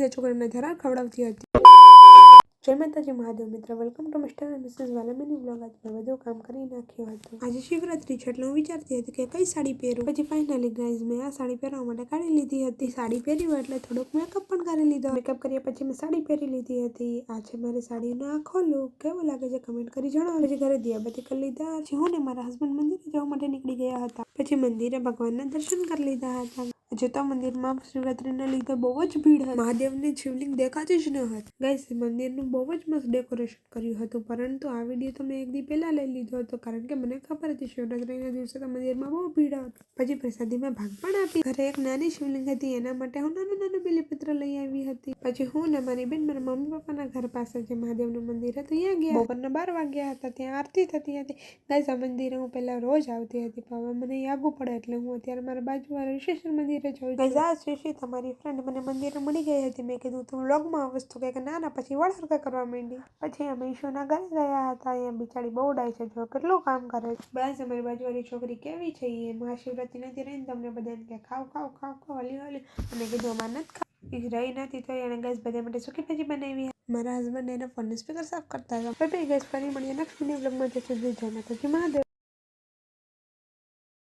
છોકરાને ધરા ખવડાવતી હતી। જય માતાજી મહાદેવ મિત્ર, welcome to mister and missus વાલામીની બ્લોગ। આજ મેં બધું કામ કરી નાખ્યું હતું। આજે શિવરાત્રી છે એટલે હું વિચારતી હતી કે કઈ સાડી પહેરું। પછી ફાઇનલી ગાઈઝ મેં આ સાડી પહેરવા માટે કાઢી લીધી હતી। સાડી પહેરી હોય એટલે થોડોક મેકઅપ પણ કરી લીધો। મેકઅપ કર્યા પછી મેં સાડી પહેરી લીધી હતી। આ છે મારી સાડીનો આખો લુક। કેવો લાગે છે કમેન્ટ કરી જણાવો। પછી ઘરે દિયાબત્તી કરી લીધા છે। હું ને મારા હસબન્ડ મંદિરે જવા માટે નીકળી ગયા હતા। પછી મંદિરે ભગવાનના દર્શન કરી લીધા હતા। જતા મંદિરમાં શિવરાત્રીને લીધે બહુ જ ભીડ હતી। મહાદેવની શિવલિંગ દેખાતી જ ન હતી। ગાઈસ મંદિરનું બહુ જ મસ્ત ડેકોરેશન કર્યું હતું, પરંતુ આ વિડીયો તો મેં એક દી પહેલા લઈ લીધો હતો, કારણ કે મને ખબર હતી શિવરાત્રીના દિવસે તો મંદિરમાં બહુ ભીડ હતી। પછી પ્રસાદીમાં ભાગ પણ આપી। ઘરે એક નાની શિવલિંગ હતી, એના માટે હું નાનું બેલીપત્ર લઈ આવી હતી। પછી હું ને મારી બેન મારા મમ્મી પપ્પાના ઘર પાસે જે મહાદેવનું મંદિર હતું ત્યાં ગયા। બપોરના 12 વાગ્યા હતા, ત્યાં આરતી થતી હતી। ગાઈસ આ મંદિરે હું પહેલા રોજ આવતી હતી, પણ હવે મને આગું પડે એટલે હું અત્યારે મારા બાજુવાળા વિશેષણ મંદિરે જાઉં છું। ગાઈસ આ શ્રી તમારી ફ્રેન્ડ મને મંદિરે મળી ગઈ હતી। મેં કીધું તું વ્લોગમાં આવશ તો કે ના પછી વળહરકા કરવા માંડી। પછી અમે ઈશુના ઘરે ગયા હતા। અહીંયા બિચારી બહુ ડાય છે, જો કેટલું કામ કરે છે। બસ અમારી બાજુવાળી છોકરી કેવી છે, એ મહાશિવરાત્રી નથી રહીને તમને બધાને કે ખાવ હલી અને કીધું અમારે નથી ખાવ। રહી નથી તો એને ગેસ બધા માટે સુકી ભાજી બનાવી। મારા હસબન્ડ એના ફોનનું સ્પીકર સાફ કરતા હતા। બાય ગાઈસ, ફરી મળીએ નેક્સ્ટ વિડીયો બ્લોગમાં। જય માતાજી મહાદેવ।